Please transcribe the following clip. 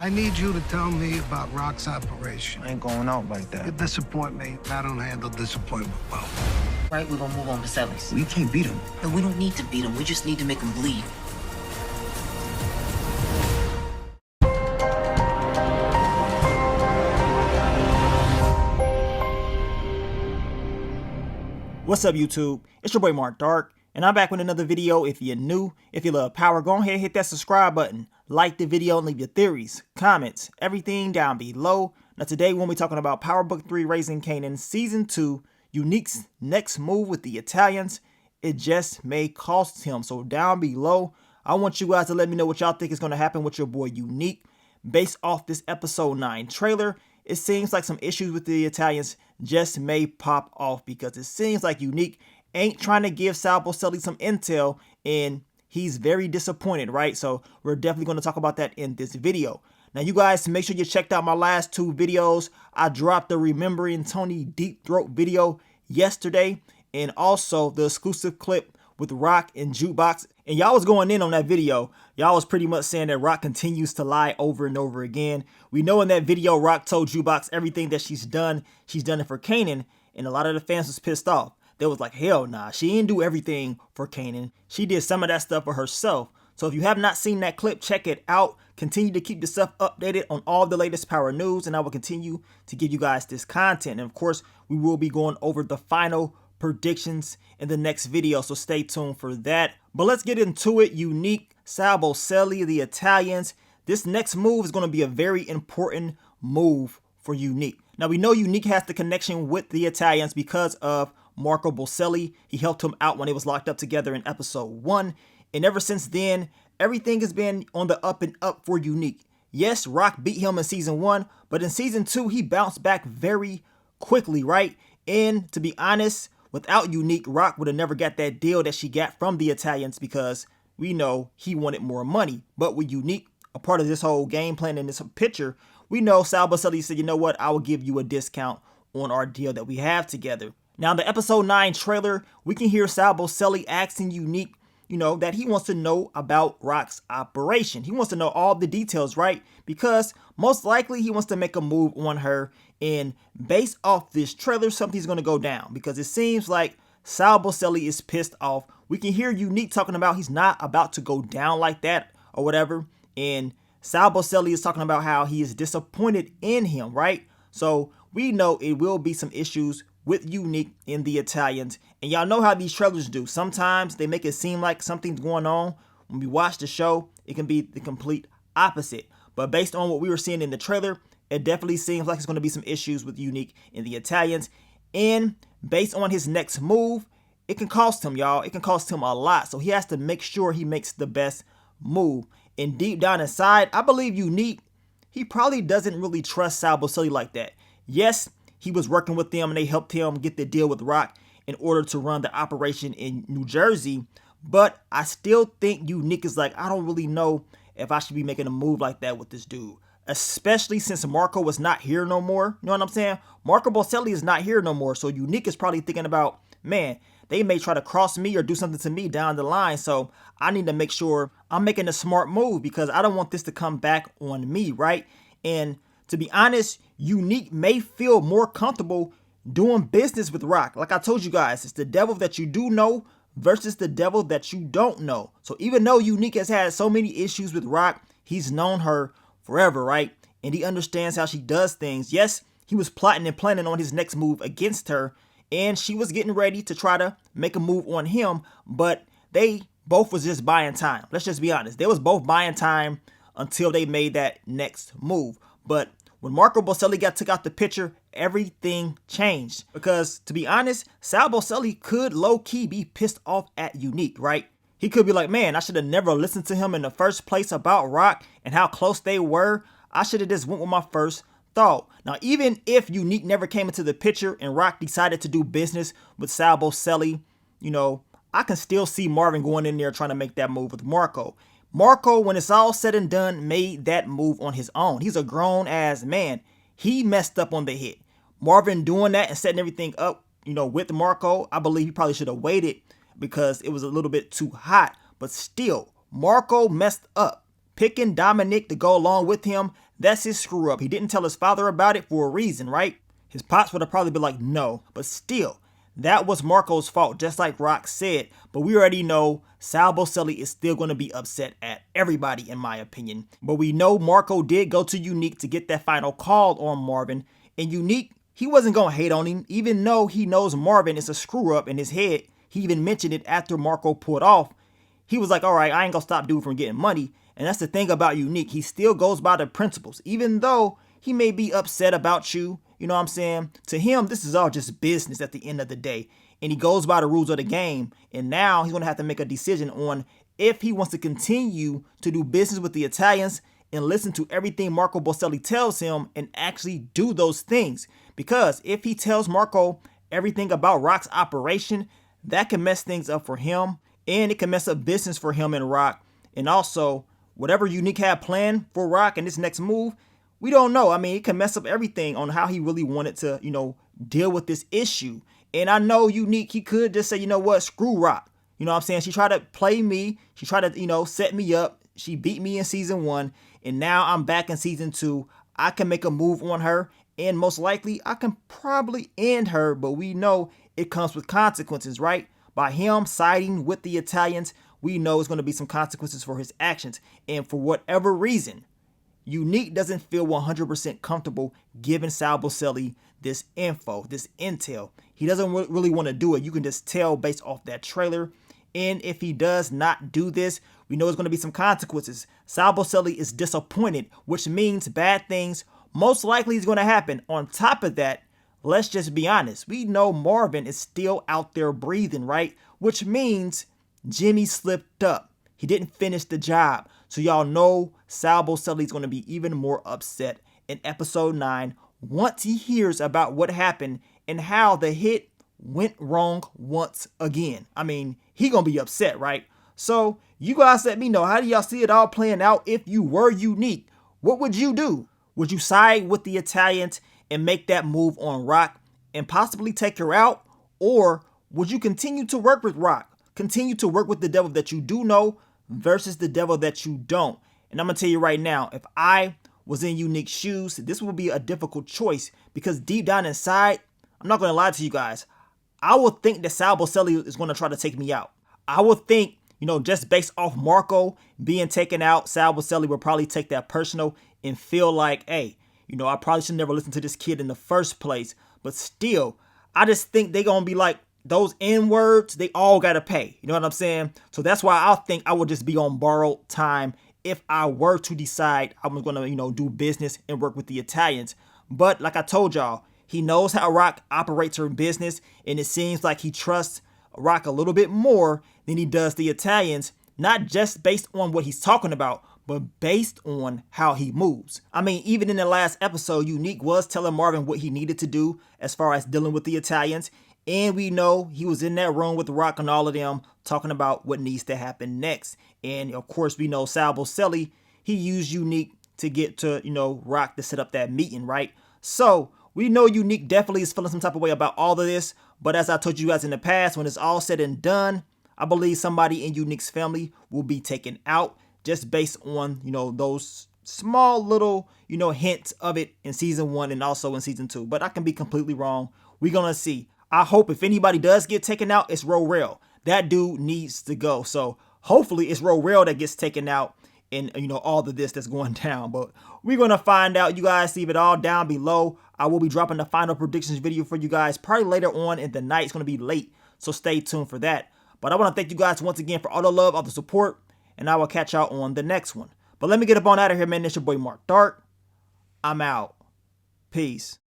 I need you to tell me about Rock's operation. I ain't going out like that. You disappoint me. I don't handle disappointment well. Right, we're gonna move on to Sally's. We can't beat him. No, we don't need to beat him. We just need to make him bleed. What's up, YouTube? It's your boy Mark Dark, and I'm back with another video. If you're new, if you love power, go ahead and hit that subscribe button. Like the video and leave your theories, comments, everything down below. Now today we'll be talking about Power Book 3 Raising Kanan Season 2, Unique's next move with the Italians. It just may cost him. So down below, I want you guys to let me know what y'all think is going to happen with your boy Unique. Based off this episode 9 trailer, it seems like some issues with the Italians just may pop off because it seems like Unique ain't trying to give Sal Boselli some intel, and he's very disappointed, right? So we're definitely going to talk about that in this video. Now, you guys, make sure you checked out my last 2 videos. I dropped the Remembering Tony Deep Throat video yesterday, and also the exclusive clip with Rock and Jukebox. And y'all was going in on that video. Y'all was pretty much saying that Rock continues to lie over and over again. We know in that video, Rock told Jukebox everything that she's done it for Kanan, and a lot of the fans was pissed off. They was like, hell nah, she didn't do everything for Kanan. She did some of that stuff for herself. So if you have not seen that clip, check it out. Continue to keep yourself updated on all the latest Power news, and I will continue to give you guys this content. And of course, we will be going over the final predictions in the next video, so stay tuned for that. But let's get into it. Unique, Sal Boselli, the Italians. This next move is going to be a very important move for Unique. Now, we know Unique has the connection with the Italians because of Marco Boselli. He helped him out when they was locked up together in episode 1. And ever since then, everything has been on the up and up for Unique. Yes, Rock beat him in season 1, but in season 2, he bounced back very quickly, right? And to be honest, without Unique, Rock would have never got that deal that she got from the Italians because we know he wanted more money. But with Unique, a part of this whole game plan in this picture, we know Sal Boselli said, you know what, I will give you a discount on our deal that we have together. Now, in the episode 9 trailer, we can hear Sal Boselli asking Unique, that he wants to know about Rock's operation. He wants to know all the details, right? Because most likely he wants to make a move on her. And based off this trailer, something's going to go down because it seems like Sal Boselli is pissed off. We can hear Unique talking about he's not about to go down like that or whatever. And Sal Boselli is talking about how he is disappointed in him, right? So we know it will be some issues with Unique in the Italians. And y'all know how these trailers do. Sometimes they make it seem like something's going on. When we watch the show, it can be the complete opposite. But based on what we were seeing in the trailer, it definitely seems like it's going to be some issues with Unique in the Italians. And based on his next move, it can cost him, y'all. It can cost him a lot. So he has to make sure he makes the best move. And deep down inside, I believe Unique, he probably doesn't really trust Sal Boselli like that. Yes, he was working with them and they helped him get the deal with Rock in order to run the operation in New Jersey. But I still think Unique is like, I don't really know if I should be making a move like that with this dude. Especially since Marco was not here no more. You know what I'm saying? Marco Boselli is not here no more. So Unique is probably thinking about, man, they may try to cross me or do something to me down the line. So I need to make sure I'm making a smart move because I don't want this to come back on me, right? And to be honest, Unique may feel more comfortable doing business with Rock. Like I told you guys, it's the devil that you do know versus the devil that you don't know. So even though Unique has had so many issues with Rock, he's known her forever, right? And he understands how she does things. Yes, he was plotting and planning on his next move against her, and she was getting ready to try to make a move on him, but they both was just buying time. Let's just be honest. They was both buying time until they made that next move. But when Marco Boselli got took out the picture, everything changed. Because to be honest, Sal Boselli could low-key be pissed off at Unique, right? He could be like, man, I should have never listened to him in the first place about Rock and how close they were. I should have just went with my first thought. Now, even if Unique never came into the picture and Rock decided to do business with Sal Boselli, I can still see Marvin going in there trying to make that move with Marco. Marco, when it's all said and done, made that move on his own. He's a grown-ass man. He messed up on the hit. Marvin doing that and setting everything up, with Marco, I believe he probably should have waited because it was a little bit too hot. But still, Marco messed up. Picking Dominic to go along with him, That's his screw up. He didn't tell his father about it for a reason, right? His pops would have probably been like, no, but still, that was Marco's fault, just like Rock said. But we already know Sal Boselli is still going to be upset at everybody, in my opinion. But we know Marco did go to Unique to get that final call on Marvin. And Unique, he wasn't going to hate on him, even though he knows Marvin is a screw up in his head. He even mentioned it after Marco pulled off. He was like, all right, I ain't going to stop dude from getting money. And that's the thing about Unique. He still goes by the principles, even though he may be upset about you. You know what I'm saying? To him, this is all just business at the end of the day. And he goes by the rules of the game. And now he's going to have to make a decision on if he wants to continue to do business with the Italians and listen to everything Marco Boselli tells him and actually do those things. Because if he tells Marco everything about Rock's operation, that can mess things up for him. And it can mess up business for him and Rock. And also, whatever Unique had planned for Rock in this next move, we don't know. I mean, it can mess up everything on how he really wanted to, deal with this issue. And I know Unique, he could just say, you know what, screw Rock. You know what I'm saying? She tried to play me. She tried to, set me up. She beat me in season 1. And now I'm back in season 2. I can make a move on her. And most likely, I can probably end her. But we know it comes with consequences, right? By him siding with the Italians, we know it's going to be some consequences for his actions. And for whatever reason, Unique doesn't feel 100% comfortable giving Sal Boselli this info, this intel. He doesn't really want to do it. You can just tell based off that trailer. And if he does not do this, we know there's going to be some consequences. Sal Boselli is disappointed, which means bad things most likely is going to happen. On top of that, let's just be honest. We know Marvin is still out there breathing, right? Which means Jimmy slipped up. He didn't finish the job. So y'all know Sal Boselli is going to be even more upset in episode 9 once he hears about what happened and how the hit went wrong once again. I mean, he going to be upset, right? So you guys let me know, how do y'all see it all playing out if you were Unique? What would you do? Would you side with the Italians and make that move on Rock and possibly take her out? Or would you continue to work with Rock? Continue to work with the devil that you do know versus the devil that you don't. And I'm going to tell you right now, if I was in Unique's shoes, this would be a difficult choice because deep down inside, I'm not going to lie to you guys, I would think that Sal Boselli is going to try to take me out. I would think, just based off Marco being taken out, Sal Boselli would probably take that personal and feel like, hey, I probably should never listen to this kid in the first place. But still, I just think they're going to be like, those N-words, they all got to pay. You know what I'm saying? So that's why I think I would just be on borrowed time if I were to decide I was going to, do business and work with the Italians. But like I told y'all, he knows how Rock operates her business. And it seems like he trusts Rock a little bit more than he does the Italians. Not just based on what he's talking about, but based on how he moves. I mean, even in the last episode, Unique was telling Marvin what he needed to do as far as dealing with the Italians. And we know he was in that room with Rock and all of them talking about what needs to happen next. And of course, we know Sal Boselli, he used Unique to get to, Rock to set up that meeting, right? So we know Unique definitely is feeling some type of way about all of this. But as I told you guys in the past, when it's all said and done, I believe somebody in Unique's family will be taken out just based on, those small little, hints of it in season 1 and also in season 2. But I can be completely wrong. We're going to see. I hope if anybody does get taken out, it's Rorel. That dude needs to go. So hopefully it's Rorel that gets taken out in, all of this that's going down. But we're going to find out. You guys leave it all down below. I will be dropping the final predictions video for you guys probably later on in the night. It's going to be late. So stay tuned for that. But I want to thank you guys once again for all the love, all the support. And I will catch y'all on the next one. But let me get up on out of here, man. It's your boy Mark Dark. I'm out. Peace.